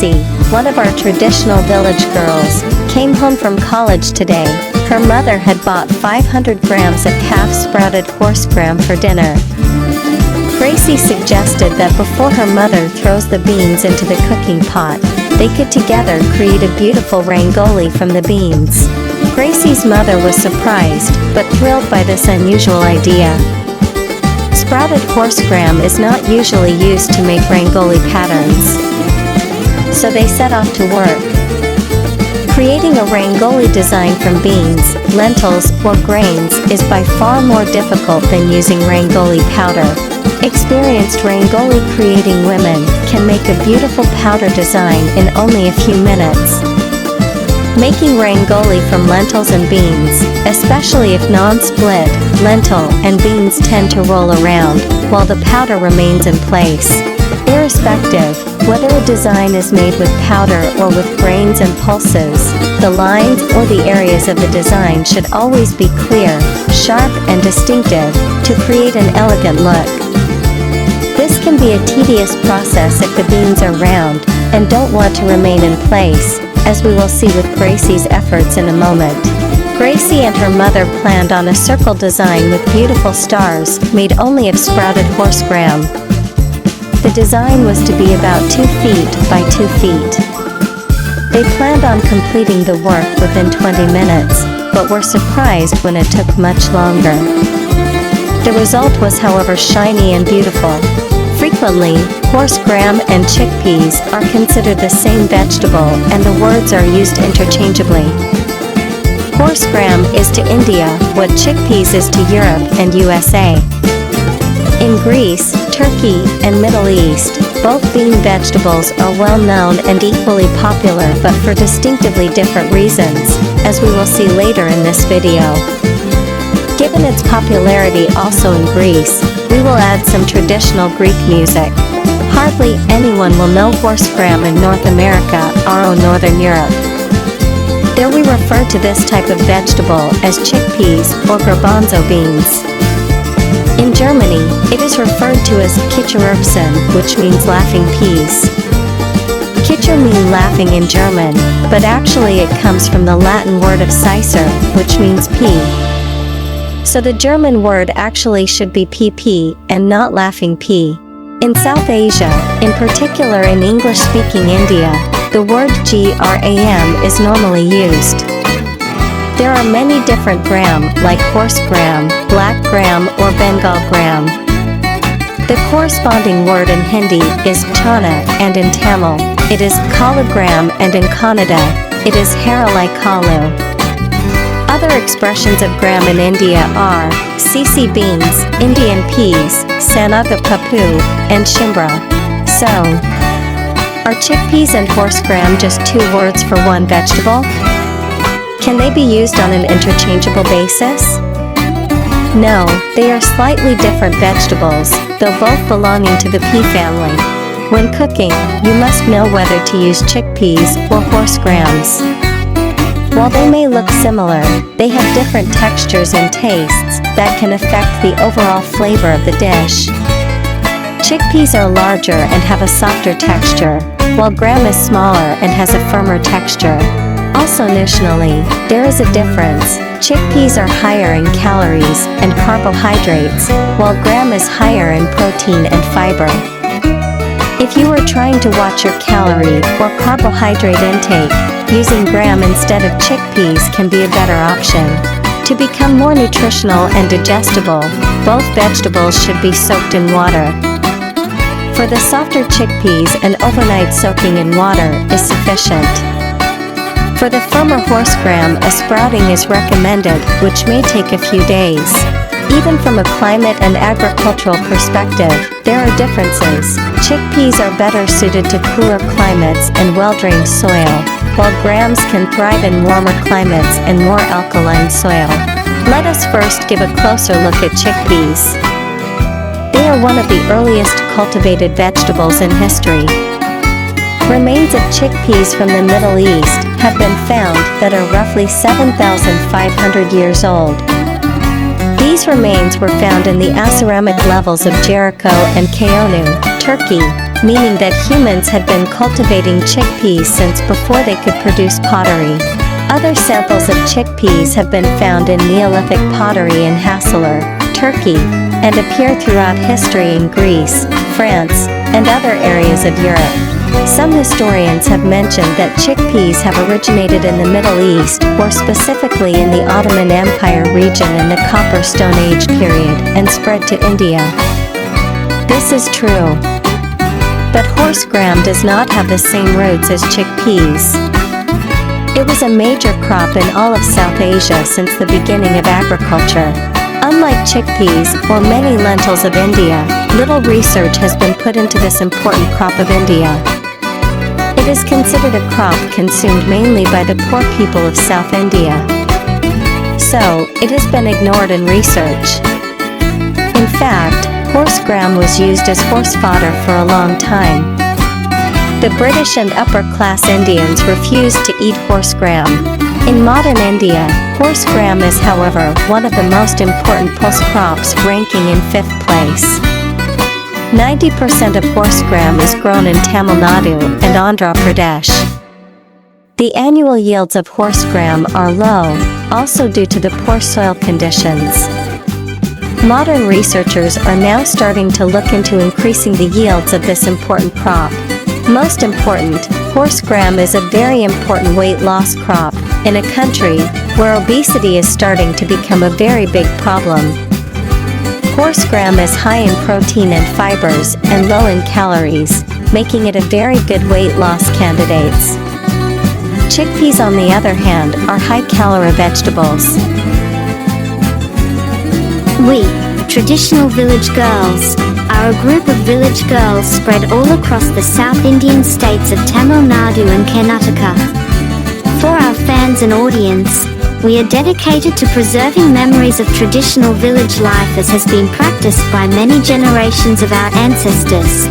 Gracie, one of our traditional village girls, came home from college today. Her mother had bought 500 grams of half-sprouted horse gram for dinner. Gracie suggested that before her mother throws the beans into the cooking pot, they could together create a beautiful rangoli from the beans. Gracie's mother was surprised, but thrilled by this unusual idea. Sprouted horse gram is not usually used to make rangoli patterns. So they set off to work. Creating a rangoli design from beans, lentils, or grains is by far more difficult than using rangoli powder. Experienced rangoli creating women can make a beautiful powder design in only a few minutes. Making rangoli from lentils and beans, especially if non-split, lentil and beans tend to roll around, while the powder remains in place. Irrespective, whether a design is made with powder or with grains and pulses, the lines or the areas of the design should always be clear, sharp and distinctive, to create an elegant look. This can be a tedious process if the beans are round and don't want to remain in place, as we will see with Gracie's efforts in a moment. Gracie and her mother planned on a circle design with beautiful stars made only of sprouted horse gram. The design was to be about 2 feet by 2 feet. They planned on completing the work within 20 minutes, but were surprised when it took much longer. The result was, however, shiny and beautiful. Frequently, horse gram and chickpeas are considered the same vegetable, and the words are used interchangeably. Horse gram is to India what chickpeas is to Europe and USA. In Greece, Turkey, and Middle East, both bean vegetables are well known and equally popular, but for distinctively different reasons, as we will see later in this video. Given its popularity also in Greece, we will add some traditional Greek music. Hardly anyone will know horse gram in North America or Northern Europe. There we refer to this type of vegetable as chickpeas or garbanzo beans. In Germany, it is referred to as Kichererbsen, which means laughing peas. Kicher means laughing in German, but actually it comes from the Latin word of cicer, which means pea. So the German word actually should be PP and not laughing pea. In South Asia, in particular in English-speaking India, the word gram is normally used. There are many different gram, like horse gram, black gram, or Bengal gram. The corresponding word in Hindi is chana, and in Tamil, it is kalagram, and in Kannada, it is haralai kalu. Other expressions of gram in India are CC beans, Indian peas, sanaga papu, and shimbra. So, are chickpeas and horse gram just 2 words for one vegetable? Can they be used on an interchangeable basis? No, they are slightly different vegetables, though both belonging to the pea family. When cooking, you must know whether to use chickpeas or horse grams. While they may look similar, they have different textures and tastes that can affect the overall flavor of the dish. Chickpeas are larger and have a softer texture, while gram is smaller and has a firmer texture. Also nutritionally, there is a difference. Chickpeas are higher in calories and carbohydrates, while gram is higher in protein and fiber. If you are trying to watch your calorie or carbohydrate intake, using gram instead of chickpeas can be a better option. To become more nutritional and digestible, both vegetables should be soaked in water. For the softer chickpeas, an overnight soaking in water is sufficient. For the firmer horse gram, a sprouting is recommended, which may take a few days. Even from a climate and agricultural perspective, there are differences. Chickpeas are better suited to cooler climates and well-drained soil, while grams can thrive in warmer climates and more alkaline soil. Let us first give a closer look at chickpeas. They are one of the earliest cultivated vegetables in history. Remains of chickpeas from the Middle East have been found that are roughly 7,500 years old. These remains were found in the aceramic levels of Jericho and Kaonu, Turkey, meaning that humans had been cultivating chickpeas since before they could produce pottery. Other samples of chickpeas have been found in Neolithic pottery in Hassler, Turkey, and appear throughout history in Greece, France, and other areas of Europe. Some historians have mentioned that chickpeas have originated in the Middle East, or specifically in the Ottoman Empire region in the Copper Stone Age period, and spread to India. This is true. But horse gram does not have the same roots as chickpeas. It was a major crop in all of South Asia since the beginning of agriculture. Unlike chickpeas or many lentils of India, little research has been put into this important crop of India. It is considered a crop consumed mainly by the poor people of South India. So, it has been ignored in research. In fact, horse gram was used as horse fodder for a long time. The British and upper-class Indians refused to eat horse gram. In modern India, horse gram is, however, one of the most important pulse crops, ranking in 5th place. 90% of horse gram is grown in Tamil Nadu and Andhra Pradesh. The annual yields of horse gram are low, also due to the poor soil conditions. Modern researchers are now starting to look into increasing the yields of this important crop. Most important, horse gram is a very important weight loss crop in a country where obesity is starting to become a very big problem. Horse gram is high in protein and fibers and low in calories, making it a very good weight loss candidate. Chickpeas, on the other hand, are high-calorie vegetables. We, traditional village girls, are a group of village girls spread all across the South Indian states of Tamil Nadu and Karnataka. For our fans and audience, we are dedicated to preserving memories of traditional village life as has been practiced by many generations of our ancestors.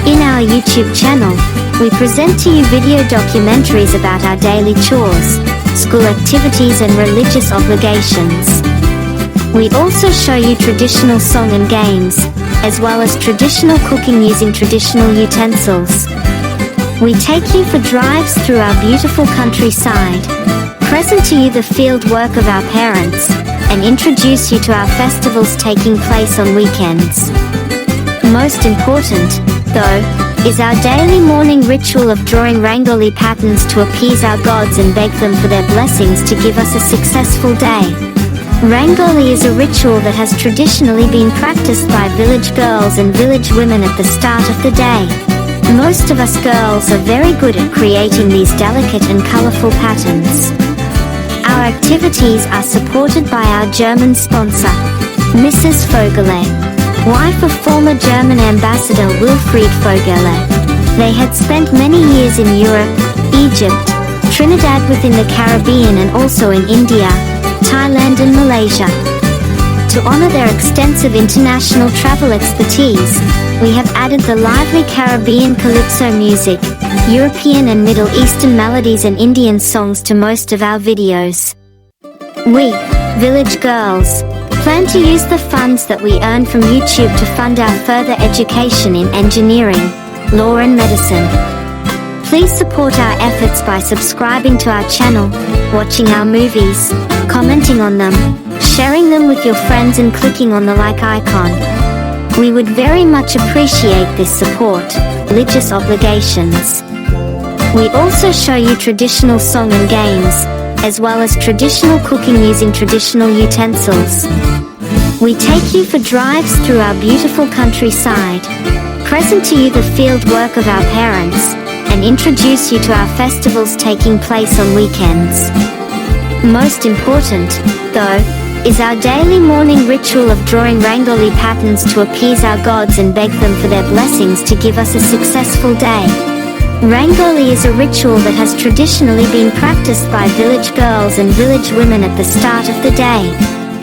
In our YouTube channel, we present to you video documentaries about our daily chores, school activities and religious obligations. We also show you traditional song and games, as well as traditional cooking using traditional utensils. We take you for drives through our beautiful countryside, present to you the field work of our parents, and introduce you to our festivals taking place on weekends. Most important, though, is our daily morning ritual of drawing Rangoli patterns to appease our gods and beg them for their blessings to give us a successful day. Rangoli is a ritual that has traditionally been practiced by village girls and village women at the start of the day. Most of us girls are very good at creating these delicate and colorful patterns. Our activities are supported by our German sponsor, Mrs. Vogele, wife of former German ambassador Wilfried Vogele. They had spent many years in Europe, Egypt, Trinidad within the Caribbean and also in India, Thailand and Malaysia. To honor their extensive international travel expertise, we have added the lively Caribbean calypso music, European and Middle Eastern melodies and Indian songs to most of our videos. We, village girls, plan to use the funds that we earn from YouTube to fund our further education in engineering, law and medicine. Please support our efforts by subscribing to our channel, watching our movies, commenting on them, sharing them with your friends and clicking on the like icon. We would very much appreciate this support. Religious obligations. We also show you traditional song and games, as well as traditional cooking using traditional utensils. We take you for drives through our beautiful countryside, present to you the field work of our parents, and introduce you to our festivals taking place on weekends. Most important, though, is our daily morning ritual of drawing Rangoli patterns to appease our gods and beg them for their blessings to give us a successful day. Rangoli is a ritual that has traditionally been practiced by village girls and village women at the start of the day.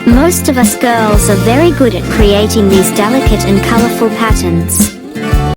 Most of us girls are very good at creating these delicate and colorful patterns.